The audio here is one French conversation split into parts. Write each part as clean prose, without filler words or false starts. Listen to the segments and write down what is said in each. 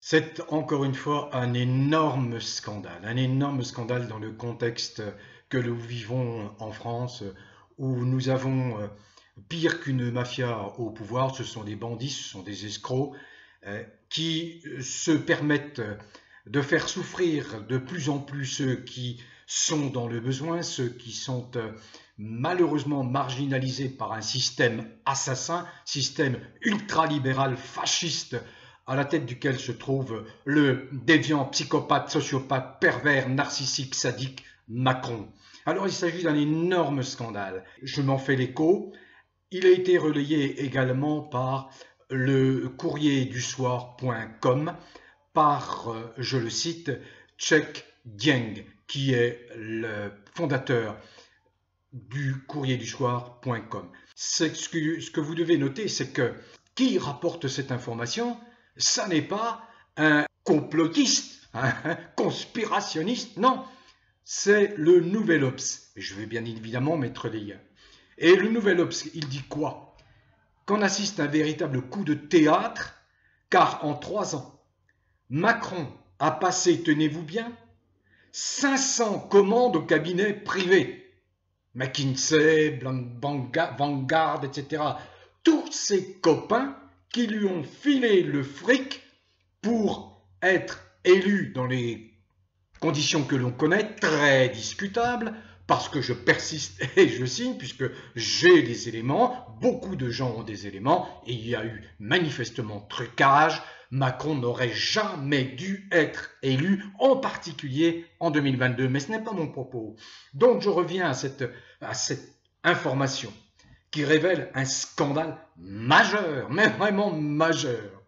C'est encore une fois un énorme scandale dans le contexte que nous vivons en France, où nous avons pire qu'une mafia au pouvoir. Ce sont des bandits, ce sont des escrocs qui se permettent de faire souffrir de plus en plus ceux qui sont dans le besoin, ceux qui sont malheureusement marginalisés par un système assassin, système ultralibéral fasciste, à la tête duquel se trouve le déviant, psychopathe, sociopathe, pervers, narcissique, sadique Macron. Alors il s'agit d'un énorme scandale. Je m'en fais l'écho. Il a été relayé également par le courrierdusoir.com, par, je le cite, Chek Dieng, qui est le fondateur du courrierdusoir.com. Ce que vous devez noter, c'est que qui rapporte cette information, ça n'est pas un complotiste, un conspirationniste, non, c'est le Nouvel Obs. Je vais bien évidemment mettre les liens. Et le Nouvel Obs, il dit quoi? Qu'on assiste à un véritable coup de théâtre, car en 3 ans, Macron a passé, tenez-vous bien, 500 commandes au cabinet privé. McKinsey, Vanguard, etc. Tous ses copains qui lui ont filé le fric pour être élu dans les conditions que l'on connaît, très discutables, parce que je persiste et je signe, puisque j'ai des éléments, beaucoup de gens ont des éléments, et il y a eu manifestement trucage. Macron n'aurait jamais dû être élu, en particulier en 2022, mais ce n'est pas mon propos. Donc je reviens à cette information qui révèle un scandale majeur, mais vraiment majeur.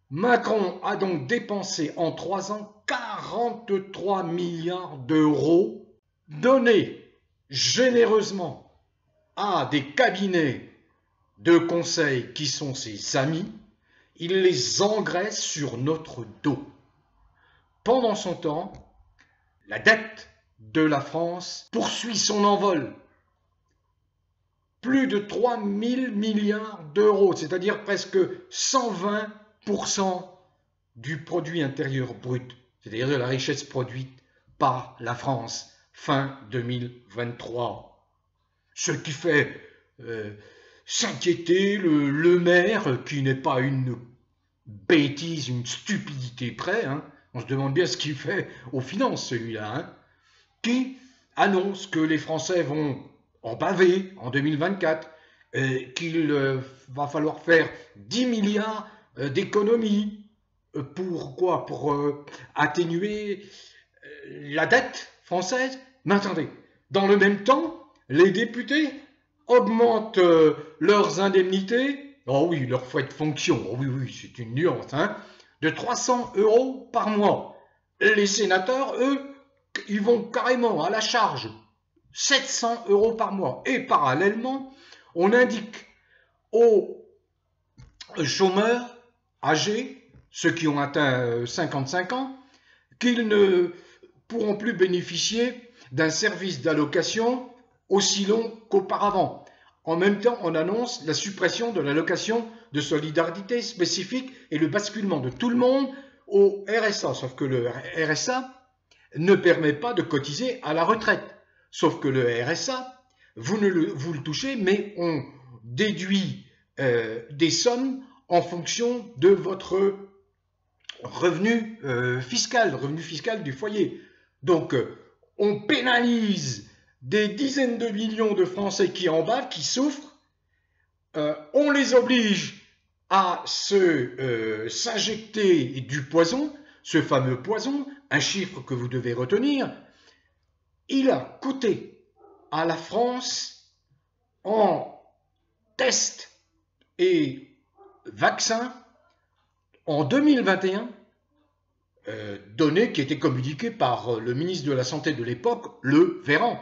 Macron a donc dépensé en 3 ans 43 milliards d'euros donnés généreusement à des cabinets de conseil qui sont ses amis. Il les engraisse sur notre dos. Pendant son temps, la dette de la France poursuit son envol. Plus de 3 000 milliards d'euros, c'est-à-dire presque 120% du produit intérieur brut, c'est-à-dire de la richesse produite par la France fin 2023. Ce qui fait s'inquiéter le maire, qui n'est pas une bêtise, une stupidité près, hein. On se demande bien ce qu'il fait aux finances, celui-là, hein, qui annonce que les Français vont en baver en 2024, qu'il va falloir faire 10 milliards d'économies. Pour quoi? Pour atténuer la dette française? Mais attendez, dans le même temps, les députés augmentent leurs indemnités, oh oui, leurs frais de fonction, oh oui, oui, c'est une nuance, hein, de 300 € par mois. Les sénateurs, eux, ils vont carrément à la charge 700 € par mois. Et parallèlement, on indique aux chômeurs âgés, ceux qui ont atteint 55 ans, qu'ils ne pourront plus bénéficier d'un service d'allocation aussi long qu'auparavant. En même temps, on annonce la suppression de l'allocation de solidarité spécifique et le basculement de tout le monde au RSA. Sauf que le RSA ne permet pas de cotiser à la retraite. Sauf que le RSA, vous le touchez, mais on déduit des sommes en fonction de votre revenu fiscal du foyer. Donc, on pénalise des dizaines de millions de Français qui en bavent, qui souffrent. On les oblige à s'injecter du poison, ce fameux poison, un chiffre que vous devez retenir. Il a coûté à la France en tests et vaccins en 2021, données qui étaient communiquées par le ministre de la Santé de l'époque, Le Véran.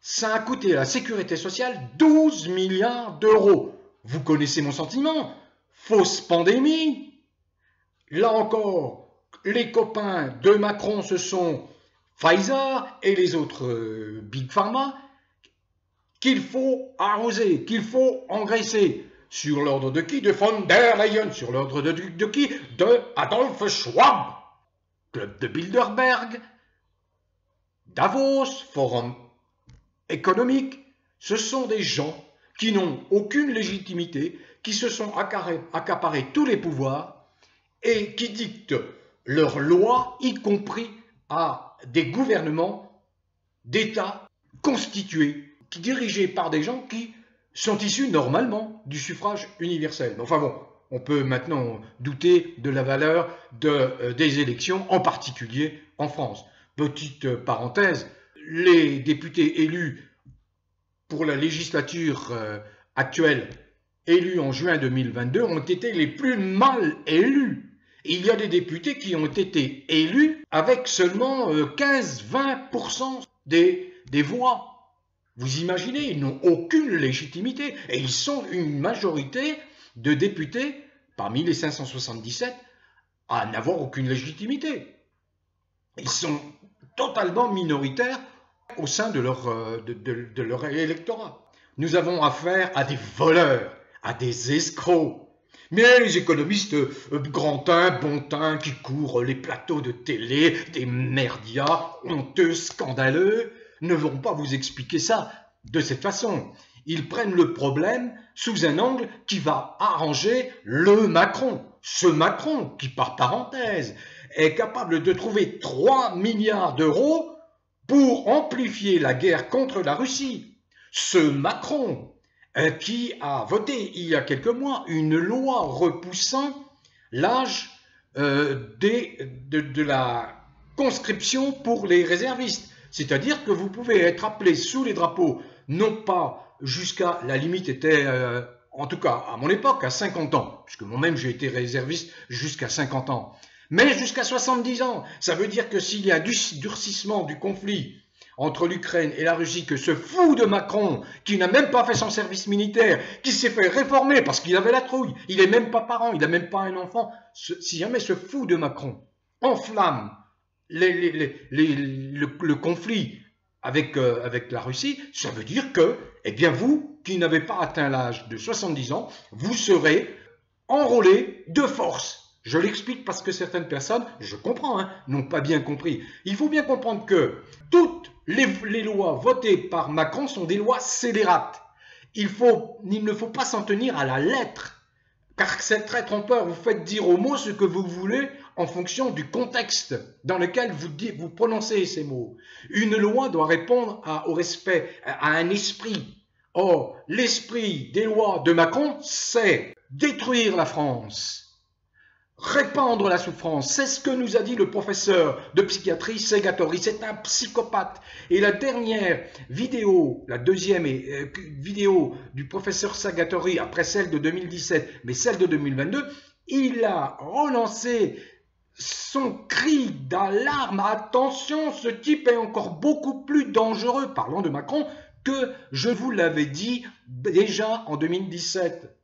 Ça a coûté à la sécurité sociale 12 milliards d'euros. Vous connaissez mon sentiment, fausse pandémie. Là encore, les copains de Macron, ce sont Pfizer et les autres Big Pharma, qu'il faut arroser, qu'il faut engraisser. Sur l'ordre de qui? De von der Leyen. Sur l'ordre de qui? De Adolf Schwab. Club de Bilderberg, Davos, Forum économique. Ce sont des gens qui n'ont aucune légitimité, qui se sont accaparés tous les pouvoirs et qui dictent leurs lois, y compris à des gouvernements d'États constitués, dirigés par des gens qui sont issus normalement du suffrage universel. Enfin bon, on peut maintenant douter de la valeur des élections, en particulier en France. Petite parenthèse, les députés élus pour la législature actuelle, élus en juin 2022, ont été les plus mal élus. Il y a des députés qui ont été élus avec seulement 15-20% des voix. Vous imaginez, ils n'ont aucune légitimité et ils sont une majorité de députés parmi les 577 à n'avoir aucune légitimité. Ils sont totalement minoritaires au sein de leur électorat. Nous avons affaire à des voleurs, à des escrocs. Mais les économistes grandins, bontins, qui courent les plateaux de télé, des merdias honteux, scandaleux, ne vont pas vous expliquer ça de cette façon. Ils prennent le problème sous un angle qui va arranger le Macron. Ce Macron qui, par parenthèse, est capable de trouver 3 milliards d'euros pour amplifier la guerre contre la Russie. Ce Macron qui a voté il y a quelques mois une loi repoussant l'âge de la conscription pour les réservistes. C'est-à-dire que vous pouvez être appelé sous les drapeaux, non pas jusqu'à, la limite était, en tout cas à mon époque, à 50 ans, puisque moi-même j'ai été réserviste jusqu'à 50 ans, mais jusqu'à 70 ans. Ça veut dire que s'il y a un durcissement du conflit entre l'Ukraine et la Russie, que ce fou de Macron, qui n'a même pas fait son service militaire, qui s'est fait réformer parce qu'il avait la trouille, il n'est même pas parent, il n'a même pas un enfant, si jamais ce fou de Macron enflamme le conflit avec la Russie, ça veut dire que, eh bien vous, qui n'avez pas atteint l'âge de 70 ans, vous serez enrôlé de force. Je l'explique parce que certaines personnes, je comprends, n'ont pas bien compris. Il faut bien comprendre que toutes les lois votées par Macron sont des lois scélérates. Il ne faut pas s'en tenir à la lettre, car c'est très trompeur. Vous faites dire aux mots ce que vous voulez en fonction du contexte dans lequel vous prononcez ces mots. Une loi doit répondre au respect, à un esprit. Or, l'esprit des lois de Macron, c'est détruire la France. Répandre la souffrance, c'est ce que nous a dit le professeur de psychiatrie Segatori, c'est un psychopathe. Et la dernière vidéo, la deuxième vidéo du professeur Segatori, après celle de 2017, mais celle de 2022, il a relancé son cri d'alarme. Attention, ce type est encore beaucoup plus dangereux, parlant de Macron, que je vous l'avais dit déjà en 2017.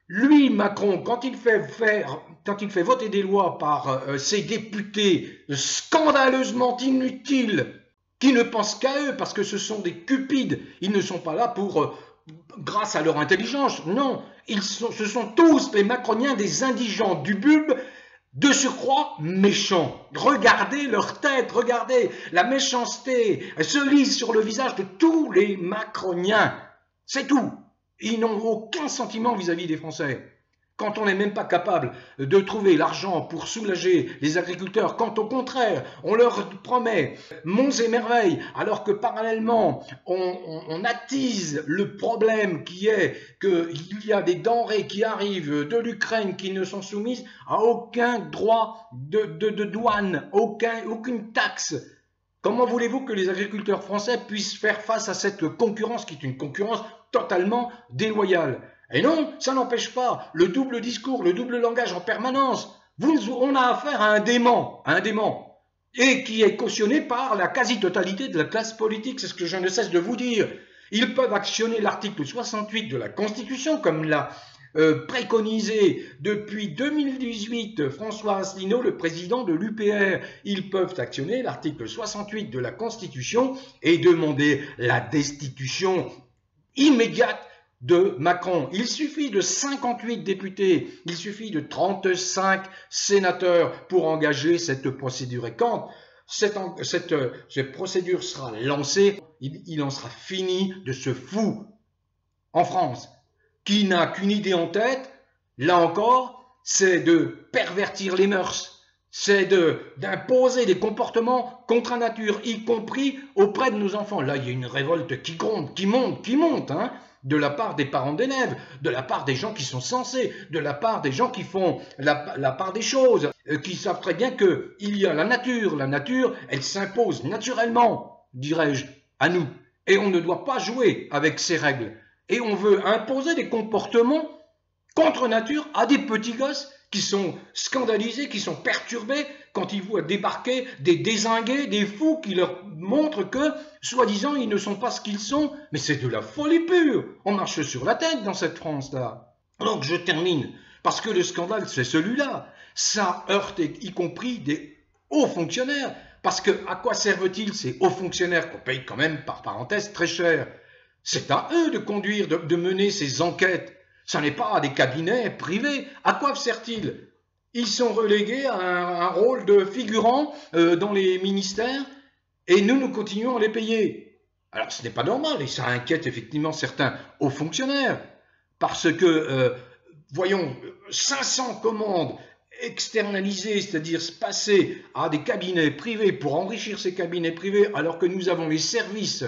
Lui, Macron, quand il fait voter des lois par ses députés scandaleusement inutiles, qui ne pensent qu'à eux, parce que ce sont des cupides, ils ne sont pas là pour, grâce à leur intelligence, non, ce sont tous les macroniens des indigents du bulbe, de surcroît méchants. Regardez leur tête, regardez la méchanceté, elle se lise sur le visage de tous les macroniens, c'est tout. Ils n'ont aucun sentiment vis-à-vis des Français. Quand on n'est même pas capable de trouver l'argent pour soulager les agriculteurs, quand au contraire, on leur promet monts et merveilles, alors que parallèlement, on attise le problème qui est qu'il y a des denrées qui arrivent de l'Ukraine qui ne sont soumises à aucun droit de douane, aucune taxe. Comment voulez-vous que les agriculteurs français puissent faire face à cette concurrence qui est une concurrence totalement déloyale? Et non, ça n'empêche pas le double discours, le double langage en permanence. On a affaire à un dément, et qui est cautionné par la quasi-totalité de la classe politique, c'est ce que je ne cesse de vous dire. Ils peuvent actionner l'article 68 de la Constitution, comme l'a préconisé depuis 2018 François Asselineau, le président de l'UPR. Ils peuvent actionner l'article 68 de la Constitution et demander la destitution immédiate de Macron. Il suffit de 58 députés, il suffit de 35 sénateurs pour engager cette procédure. Et quand cette procédure sera lancée, il en sera fini de ce fou en France qui n'a qu'une idée en tête, là encore, c'est de pervertir les mœurs, c'est d'imposer des comportements contre nature, y compris auprès de nos enfants. Là, il y a une révolte qui gronde, qui monte, hein, de la part des parents d'élèves, de la part des gens qui sont censés, de la part des gens qui font la part des choses, qui savent très bien qu'il y a la nature. La nature, elle s'impose naturellement, dirais-je, à nous. Et on ne doit pas jouer avec ces règles. Et on veut imposer des comportements contre nature à des petits gosses qui sont scandalisés, qui sont perturbés quand ils voient débarquer des dézingués, des fous qui leur montrent que, soi-disant, ils ne sont pas ce qu'ils sont. Mais c'est de la folie pure. On marche sur la tête dans cette France-là. Donc je termine, parce que le scandale, c'est celui-là. Ça heurte y compris des hauts fonctionnaires. Parce que à quoi servent-ils ces hauts fonctionnaires qu'on paye quand même, par parenthèse, très cher? C'est à eux de conduire, de mener ces enquêtes. Ce n'est pas à des cabinets privés. À quoi sert-il? Ils sont relégués à un rôle de figurant dans les ministères et nous continuons à les payer. Alors ce n'est pas normal et ça inquiète effectivement certains hauts fonctionnaires parce que, voyons, 500 commandes externalisées, c'est-à-dire passer à des cabinets privés pour enrichir ces cabinets privés alors que nous avons les services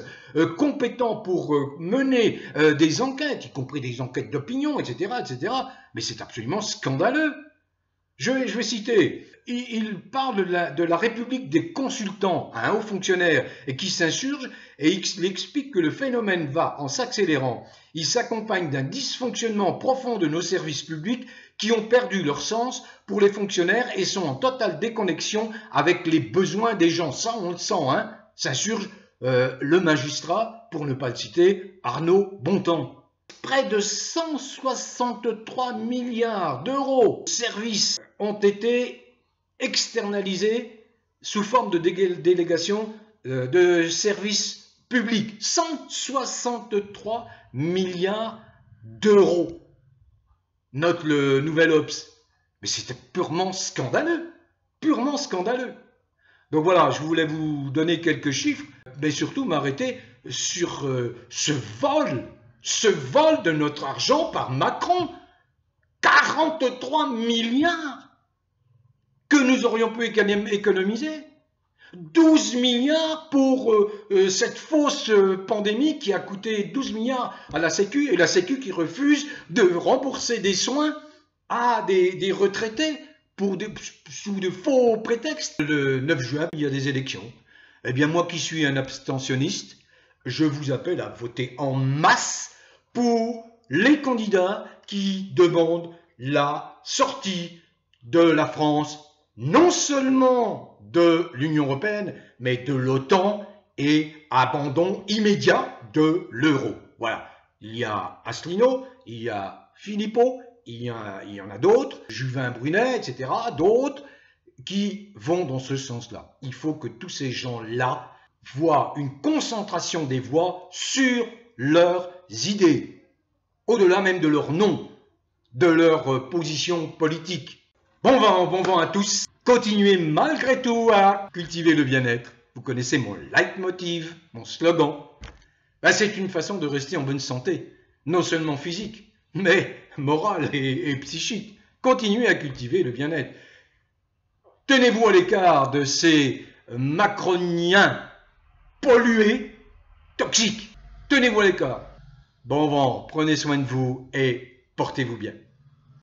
compétents pour mener des enquêtes, y compris des enquêtes d'opinion, etc., etc. Mais c'est absolument scandaleux. Je vais citer, il parle de la République des consultants, un haut fonctionnaire, et qui s'insurge, et il explique que le phénomène va en s'accélérant. Il s'accompagne d'un dysfonctionnement profond de nos services publics qui ont perdu leur sens pour les fonctionnaires et sont en totale déconnexion avec les besoins des gens. Ça, on le sent, hein, s'insurge le magistrat, pour ne pas le citer, Arnaud Bontemps. Près de 163 milliards d'euros de services ont été externalisés sous forme de délégation de services publics. 163 milliards d'euros. Note le Nouvel Obs. Mais c'était purement scandaleux. Purement scandaleux. Donc voilà, je voulais vous donner quelques chiffres, mais surtout m'arrêter sur ce vol de notre argent par Macron. 43 milliards que nous aurions pu économiser. 12 milliards pour cette fausse pandémie qui a coûté 12 milliards à la Sécu, et la Sécu qui refuse de rembourser des soins à des retraités sous de faux prétextes. Le 9 juin, il y a des élections. Eh bien, moi qui suis un abstentionniste, je vous appelle à voter en masse pour les candidats qui demandent la sortie de la France, non seulement de l'Union européenne, mais de l'OTAN et abandon immédiat de l'euro. Voilà. Il y a Asselineau, il y a Philippot, il y en a d'autres, Juvin Brunet, etc., d'autres qui vont dans ce sens-là. Il faut que tous ces gens-là voient une concentration des voix sur leurs idées, au-delà même de leur nom, de leur position politique. Bon vent à tous. Continuez malgré tout à cultiver le bien-être. Vous connaissez mon leitmotiv, mon slogan. Ben, c'est une façon de rester en bonne santé, non seulement physique, mais morale et psychique. Continuez à cultiver le bien-être. Tenez-vous à l'écart de ces macroniens pollués, toxiques. Tenez-vous à l'écart. Bon vent, prenez soin de vous et portez-vous bien.